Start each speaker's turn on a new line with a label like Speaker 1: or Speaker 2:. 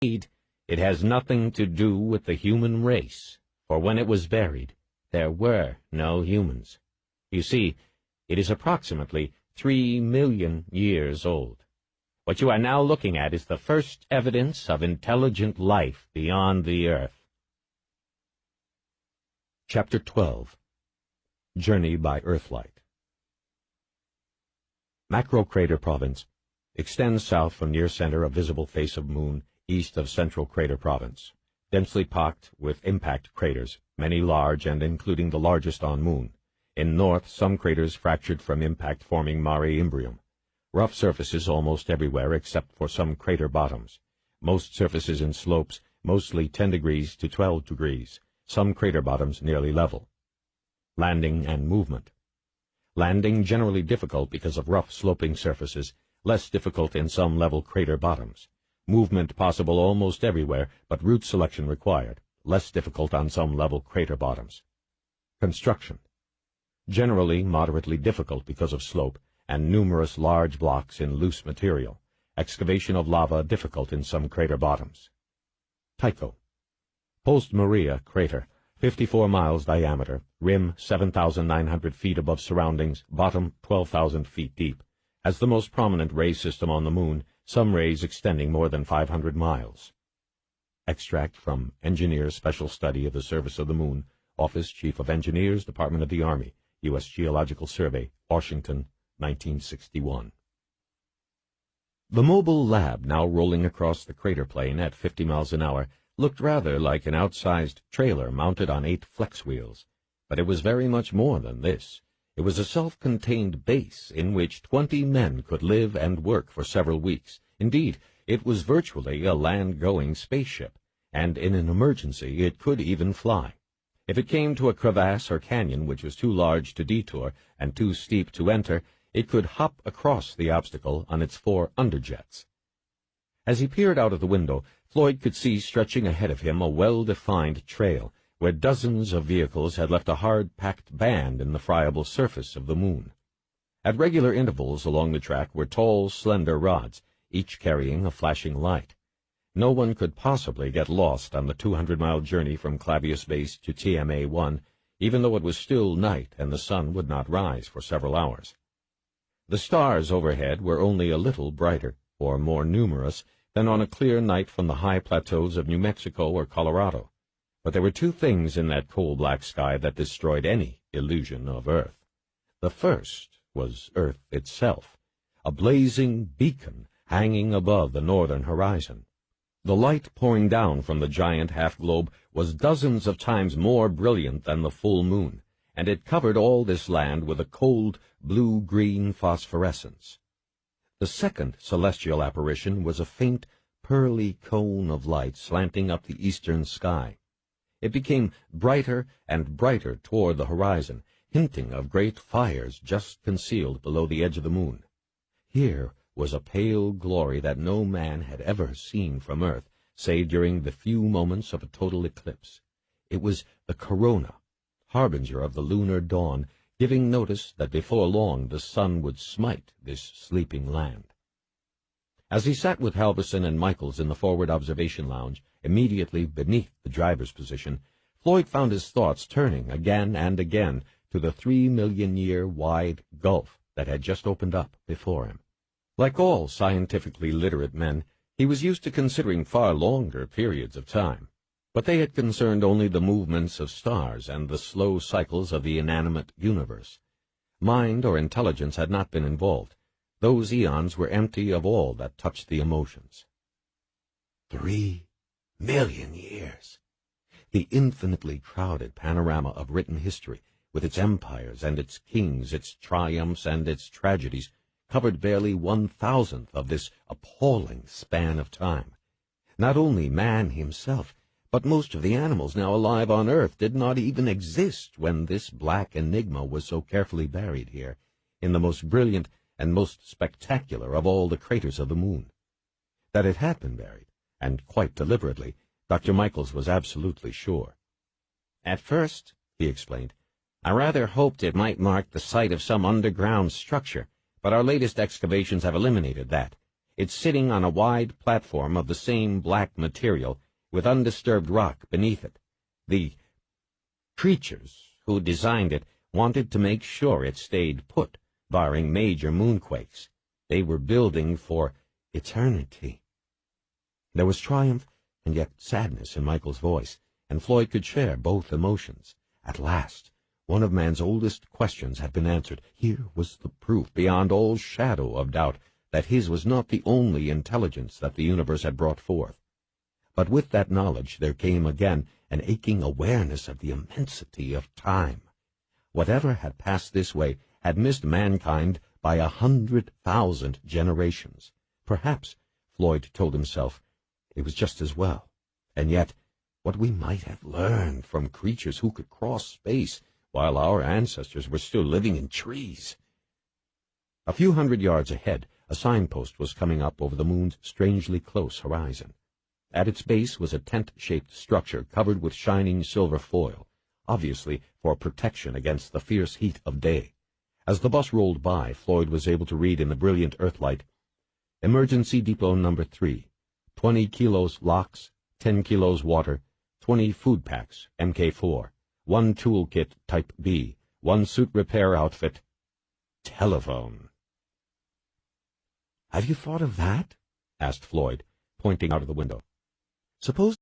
Speaker 1: Indeed, it has nothing to do with the human race, for when it was buried, there were no humans. You see, it is approximately 3 million years old. What you are now looking at is the first evidence of intelligent life beyond the Earth.
Speaker 2: Chapter 12. Journey by Earthlight. Macrocrater Province extends south from near center of visible face of moon, east of central crater province, densely packed with impact craters, many large and including the largest on moon. In north, some craters fractured from impact forming mare imbrium. Rough surfaces almost everywhere except for some crater bottoms. Most surfaces in slopes, mostly 10 degrees to 12 degrees. Some crater bottoms nearly level. Landing and movement. Landing generally difficult because of rough sloping surfaces, less difficult in some level crater bottoms. Movement possible almost everywhere, but route selection required, less difficult on some level crater bottoms. Construction. Generally moderately difficult because of slope, and numerous large blocks in loose material. Excavation of lava difficult in some crater bottoms. Tycho. Post Maria crater, 54 miles diameter, rim 7,900 feet above surroundings, bottom 12,000 feet deep. Has the most prominent ray system on the moon, some rays extending more than 500 miles. Extract from Engineers Special Study of the Surface of the Moon, Office Chief of Engineers, Department of the Army, U.S. Geological Survey, Washington, 1961. The mobile lab, now rolling across the crater plain at 50 miles an hour, looked rather like an outsized trailer mounted on 8 flex wheels. But it was very much more than this. It was a self-contained base in which 20 men could live and work for several weeks. Indeed, it was virtually a land-going spaceship, and in an emergency it could even fly. If it came to a crevasse or canyon which was too large to detour and too steep to enter, it could hop across the obstacle on its 4 underjets. As he peered out of the window, Floyd could see stretching ahead of him a well-defined trail, where dozens of vehicles had left a hard-packed band in the friable surface of the moon. At regular intervals along the track were tall, slender rods, each carrying a flashing light. No one could possibly get lost on the 200-mile journey from Clavius Base to TMA-1, even though it was still night and the sun would not rise for several hours. The stars overhead were only a little brighter, or more numerous, than on a clear night from the high plateaus of New Mexico or Colorado. But there were 2 things in that coal-black sky that destroyed any illusion of Earth. The first was Earth itself, a blazing beacon hanging above the northern horizon. The light pouring down from the giant half-globe was dozens of times more brilliant than the full moon, and it covered all this land with a cold blue-green phosphorescence. The second celestial apparition was a faint, pearly cone of light slanting up the eastern sky. It became brighter and brighter toward the horizon, hinting of great fires just concealed below the edge of the moon. Here was a pale glory that no man had ever seen from Earth, save during the few moments of a total eclipse. It was the corona, harbinger of the lunar dawn, giving notice that before long the sun would smite this sleeping land. As he sat with Halverson and Michaels in the forward observation lounge, immediately beneath the driver's position, Floyd found his thoughts turning again and again to the 3-million-year-wide gulf that had just opened up before him. Like all scientifically literate men, he was used to considering far longer periods of time, but they had concerned only the movements of stars and the slow cycles of the inanimate universe. Mind or intelligence had not been involved. Those eons were empty of all that touched the emotions. 3 million years! The infinitely crowded panorama of written history, with its empires and its kings, its triumphs and its tragedies, covered barely 1,000th of this appalling span of time. Not only man himself, but most of the animals now alive on Earth did not even exist when this black enigma was so carefully buried here, in the most brilliant and most spectacular of all the craters of the moon. That it had been buried, and quite deliberately, Dr. Michaels was absolutely sure.
Speaker 1: "At first," he explained, "I rather hoped it might mark the site of some underground structure, but our latest excavations have eliminated that. It's sitting on a wide platform of the same black material, with undisturbed rock beneath it. The creatures who designed it wanted to make sure it stayed put, barring major moonquakes. They were building for eternity. There was triumph and yet sadness in Michael's voice, and Floyd could share both emotions. At last, one of man's oldest questions had been answered. Here was the proof, beyond all shadow of doubt, that his was not the only intelligence that the universe had brought forth. But with that knowledge there came again an aching awareness of the immensity of time. Whatever had passed this way had missed mankind by 100,000 generations. Perhaps, Floyd told himself, it was just as well. And yet, what we might have learned from creatures who could cross space while our ancestors were still living in trees. A few hundred yards ahead, a signpost was coming up over the moon's strangely close horizon. At its base was a tent-shaped structure covered with shining silver foil, obviously for protection against the fierce heat of day. As the bus rolled by, Floyd was able to read in the brilliant earthlight, Emergency Depot Number 3, 20 kilos locks, 10 kilos water, 20 food packs, MK4, 1 toolkit Type B, 1 suit repair outfit, telephone. "Have you thought of that?" asked Floyd, pointing out of the window. "Suppose